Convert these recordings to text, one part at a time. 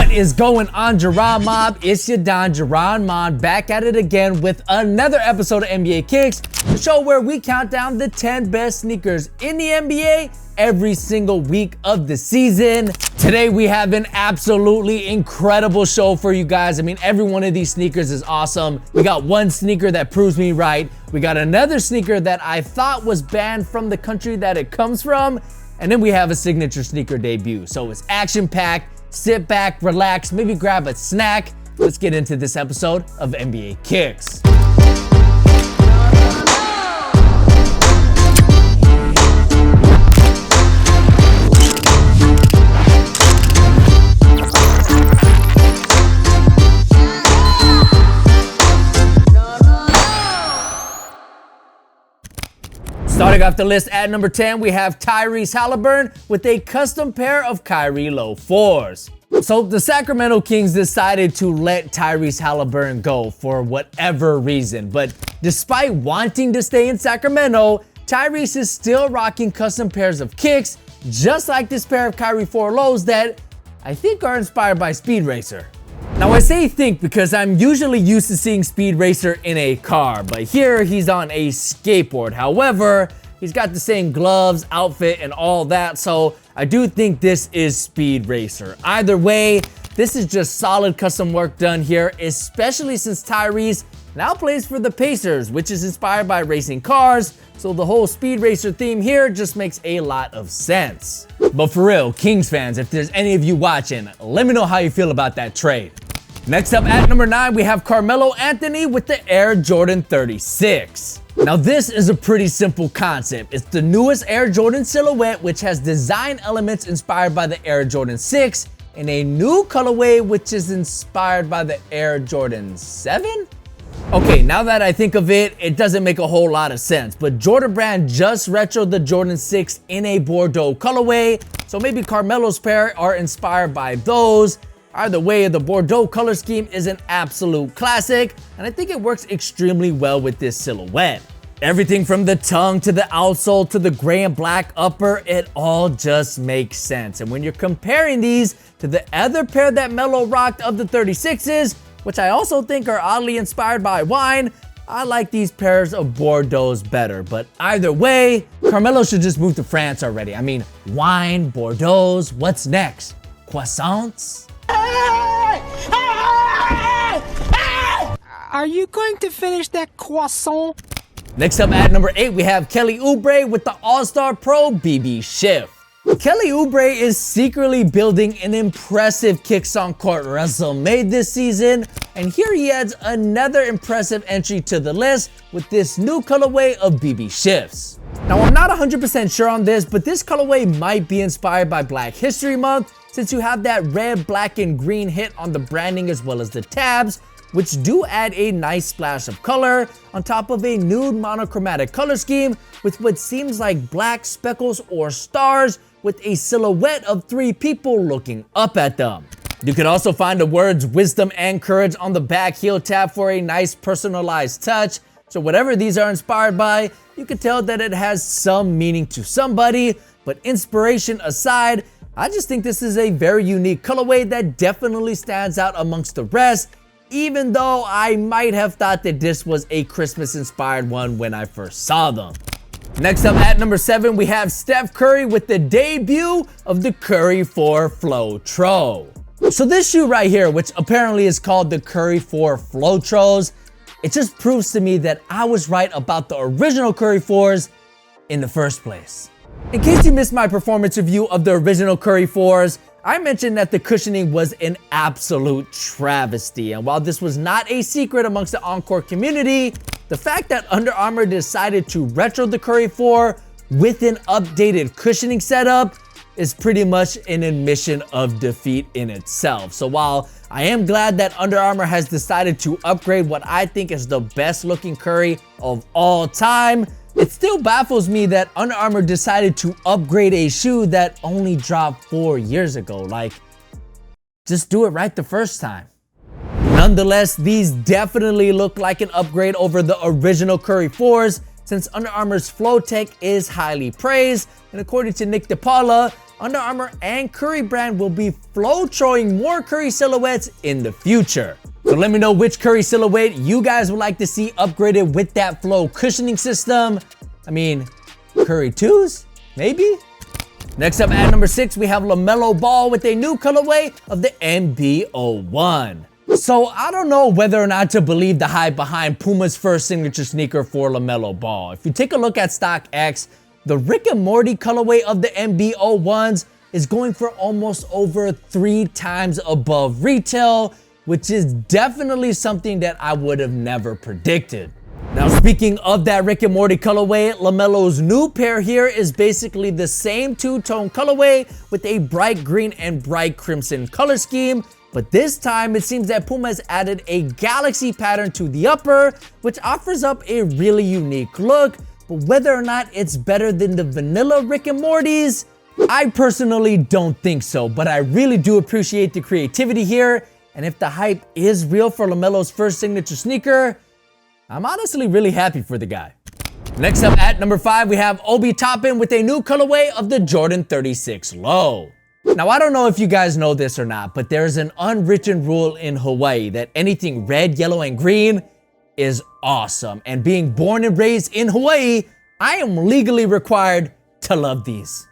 What is going on, Jerron Mob? It's your Don Jerron Mob back at it again with another episode of NBA Kicks, the show where we count down the 10 best sneakers in the NBA every single week of the season. Today we have an absolutely incredible show for you guys. I mean, every one of these sneakers is awesome. We got one sneaker that proves me right. We got another sneaker that I thought was banned from the country that it comes from. And then we have a signature sneaker debut. So it's action-packed. Sit back, relax, maybe grab a snack. Let's get into this episode of NBA Kicks. Starting off the list at number 10, we have Tyrese Haliburton with a custom pair of Kyrie low 4s. So the Sacramento Kings decided to let Tyrese Haliburton go for whatever reason. But despite wanting to stay in Sacramento, Tyrese is still rocking custom pairs of kicks, just like this pair of Kyrie 4 lows that I think are inspired by Speed Racer. Now I say think because I'm usually used to seeing Speed Racer in a car, but here he's on a skateboard. However, he's got the same gloves, outfit, and all that, so I do think this is Speed Racer. Either way, this is just solid custom work done here, especially since Tyrese now plays for the Pacers, which is inspired by racing cars, so the whole Speed Racer theme here just makes a lot of sense. But for real, Kings fans, if there's any of you watching, let me know how you feel about that trade. Next up at number 9, we have Carmelo Anthony with the Air Jordan 36. Now this is a pretty simple concept. It's the newest Air Jordan silhouette, which has design elements inspired by the Air Jordan 6 and a new colorway which is inspired by the Air Jordan 7? Okay, now that I think of it, it doesn't make a whole lot of sense, but Jordan Brand just retroed the Jordan 6 in a Bordeaux colorway, so maybe Carmelo's pair are inspired by those. Either way, the Bordeaux color scheme is an absolute classic, and I think it works extremely well with this silhouette. Everything from the tongue to the outsole to the gray and black upper, it all just makes sense. And when you're comparing these to the other pair that Melo rocked of the 36s, which I also think are oddly inspired by wine, I like these pairs of Bordeaux's better. But either way, Carmelo should just move to France already. I mean, wine, Bordeaux, what's next? Croissants? Are you going to finish that croissant? Next up at number 8, we have Kelly Oubre with the All-Star Pro BB Shift. Kelly Oubre is secretly building an impressive kicks on court resume this season, and here he adds another impressive entry to the list with this new colorway of BB Shifts. Now I'm not 100% sure on this, but this colorway might be inspired by Black History Month, since you have that red, black, and green hit on the branding as well as the tabs, which do add a nice splash of color on top of a nude monochromatic color scheme with what seems like black speckles or stars with a silhouette of 3 people looking up at them. You can also find the words wisdom and courage on the back heel tab for a nice personalized touch. So whatever these are inspired by, you can tell that it has some meaning to somebody, but inspiration aside, I just think this is a very unique colorway that definitely stands out amongst the rest, even though I might have thought that this was a Christmas-inspired one when I first saw them. Next up at number 7, we have Steph Curry with the debut of the Curry 4 Flow-Tro. So this shoe right here, which apparently is called the Curry 4 Flow-Tros, it just proves to me that I was right about the original Curry 4s in the first place. In case you missed my performance review of the original Curry 4s, I mentioned that the cushioning was an absolute travesty, and while this was not a secret amongst the Encore community, the fact that Under Armour decided to retro the Curry 4 with an updated cushioning setup is pretty much an admission of defeat in itself. So while I am glad that Under Armour has decided to upgrade what I think is the best looking Curry of all time, it still baffles me that Under Armour decided to upgrade a shoe that only dropped 4 years ago. Like, just do it right the first time. Nonetheless, these definitely look like an upgrade over the original Curry 4s, since Under Armour's Flow Tech is highly praised, and according to Nick DePaula, Under Armour and Curry brand will be flow-throwing more Curry silhouettes in the future. So let me know which Curry silhouette you guys would like to see upgraded with that flow cushioning system. I mean, Curry 2s? Maybe? Next up at number 6, we have LaMelo Ball with a new colorway of the MB01. So I don't know whether or not to believe the hype behind Puma's first signature sneaker for LaMelo Ball. If you take a look at StockX, the Rick and Morty colorway of the MB01s is going for almost over 3 times above retail, which is definitely something that I would have never predicted. Now, speaking of that Rick and Morty colorway, LaMelo's new pair here is basically the same two-tone colorway with a bright green and bright crimson color scheme, but this time it seems that Puma has added a galaxy pattern to the upper, which offers up a really unique look, but whether or not it's better than the vanilla Rick and Morty's, I personally don't think so, but I really do appreciate the creativity here, and if the hype is real for LaMelo's first signature sneaker, I'm honestly really happy for the guy. Next up at number 5, we have Obi Toppin with a new colorway of the Jordan 36 Low. Now, I don't know if you guys know this or not, but there's an unwritten rule in Hawaii that anything red, yellow, and green is awesome. And being born and raised in Hawaii, I am legally required to love these.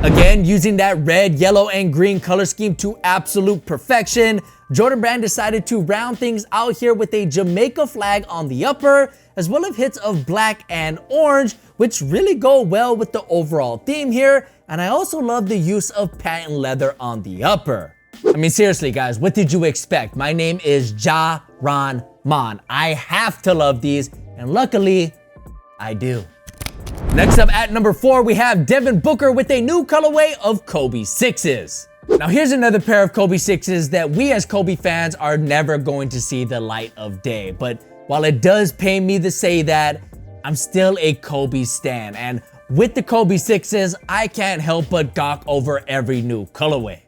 Again, using that red, yellow, and green color scheme to absolute perfection, Jordan Brand decided to round things out here with a Jamaica flag on the upper, as well as hits of black and orange, which really go well with the overall theme here. And I also love the use of patent leather on the upper. I mean, seriously, guys, what did you expect? My name is Ja Morant. I have to love these, and luckily, I do. Next up at number 4, we have Devin Booker with a new colorway of Kobe 6s. Now here's another pair of Kobe 6s that we as Kobe fans are never going to see the light of day. But while it does pain me to say that, I'm still a Kobe stan. And with the Kobe 6s, I can't help but gawk over every new colorway.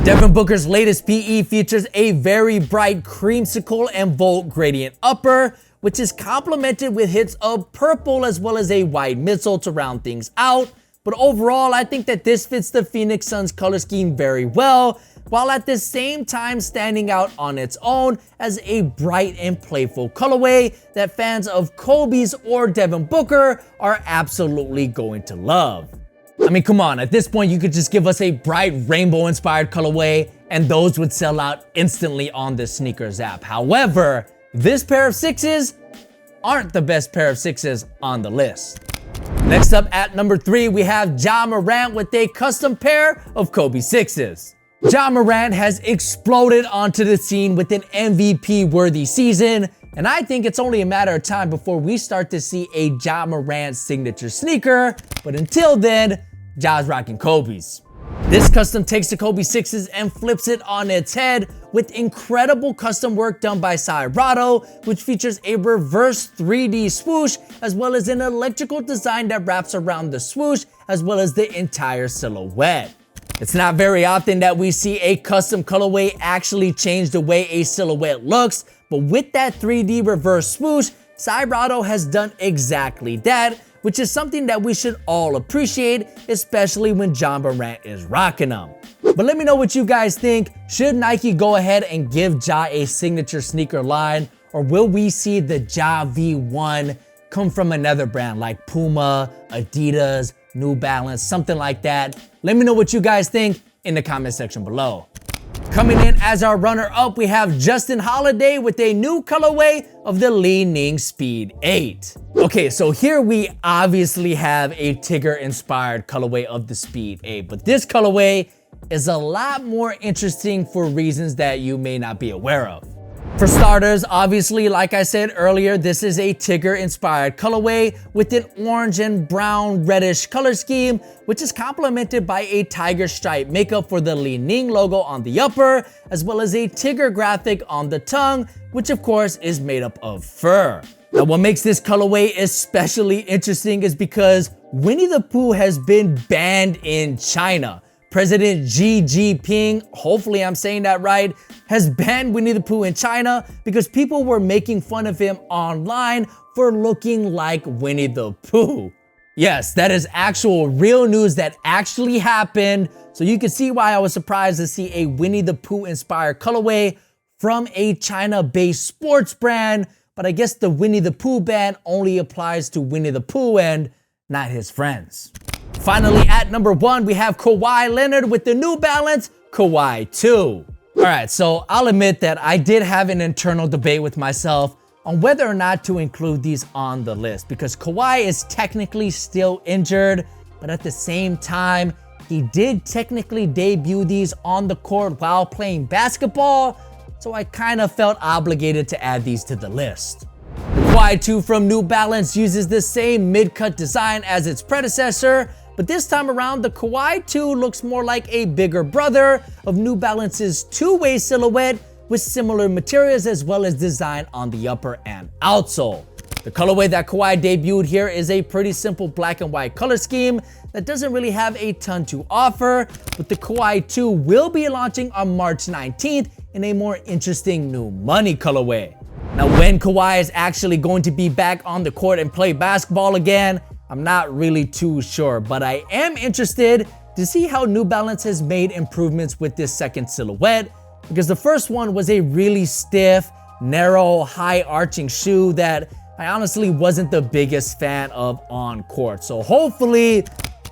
Devin Booker's latest PE features a very bright creamsicle and volt gradient upper, which is complemented with hits of purple as well as a white midsole to round things out. But overall, I think that this fits the Phoenix Suns color scheme very well, while at the same time standing out on its own as a bright and playful colorway that fans of Kobe's or Devin Booker are absolutely going to love. I mean, come on, at this point you could just give us a bright rainbow-inspired colorway and those would sell out instantly on the sneakers app. However, this pair of 6s aren't the best pair of 6s on the list. Next up at number 3, we have Ja Morant with a custom pair of Kobe 6s. Ja Morant has exploded onto the scene with an MVP-worthy season, and I think it's only a matter of time before we start to see a Ja Morant signature sneaker, but until then, Ja's rocking Kobe's. This custom takes the Kobe 6s and flips it on its head with incredible custom work done by Serato, which features a reverse 3D swoosh as well as an electrical design that wraps around the swoosh as well as the entire silhouette. It's not very often that we see a custom colorway actually change the way a silhouette looks, but with that 3D reverse swoosh, Serato has done exactly that, which is something that we should all appreciate, especially when Ja Morant is rocking them. But let me know what you guys think. Should Nike go ahead and give Ja a signature sneaker line, or will we see the Ja V1 come from another brand like Puma, Adidas, New Balance, something like that? Let me know what you guys think in the comment section below. Coming in as our runner-up, we have Justin Holiday with a new colorway of the Li Ning Speed 8. Okay, so here we obviously have a Tigger-inspired colorway of the Speed 8, but this colorway is a lot more interesting for reasons that you may not be aware of. For starters, obviously, like I said earlier, this is a Tigger-inspired colorway with an orange and brown reddish color scheme, which is complemented by a tiger stripe makeup for the Li Ning logo on the upper, as well as a Tigger graphic on the tongue, which of course is made up of fur. Now, what makes this colorway especially interesting is because Winnie the Pooh has been banned in China. President Jingping, hopefully I'm saying that right, has banned Winnie the Pooh in China because people were making fun of him online for looking like Winnie the Pooh. Yes, that is actual real news that actually happened. So you can see why I was surprised to see a Winnie the Pooh inspired colorway from a China-based sports brand. But I guess the Winnie the Pooh ban only applies to Winnie the Pooh and not his friends. Finally, at number 1, we have Kawhi Leonard with the New Balance Kawhi 2. All right, so I'll admit that I did have an internal debate with myself on whether or not to include these on the list because Kawhi is technically still injured, but at the same time, he did technically debut these on the court while playing basketball, so I kind of felt obligated to add these to the list. The Kawhi 2 from New Balance uses the same mid-cut design as its predecessor, but this time around, the Kawhi 2 looks more like a bigger brother of New Balance's two-way silhouette with similar materials as well as design on the upper and outsole. The colorway that Kawhi debuted here is a pretty simple black and white color scheme that doesn't really have a ton to offer, but the Kawhi 2 will be launching on March 19th in a more interesting new money colorway. Now, when Kawhi is actually going to be back on the court and play basketball again, I'm not really too sure, but I am interested to see how New Balance has made improvements with this second silhouette, because the first one was a really stiff, narrow, high-arching shoe that I honestly wasn't the biggest fan of on court. So hopefully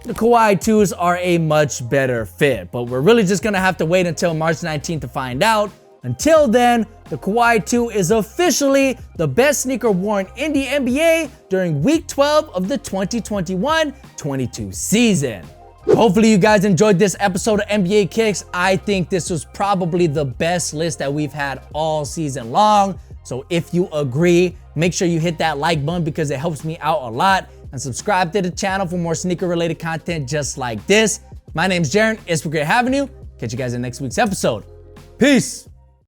the Kawhi 2s are a much better fit, but we're really just gonna have to wait until March 19th to find out. Until then, the Kawhi 2 is officially the best sneaker worn in the NBA during week 12 of the 2021-22 season. Hopefully you guys enjoyed this episode of NBA Kicks. I think this was probably the best list that we've had all season long. So if you agree, make sure you hit that like button because it helps me out a lot. And subscribe to the channel for more sneaker related content just like this. My name's Jaren. It's been great having you. Catch you guys in next week's episode. Peace.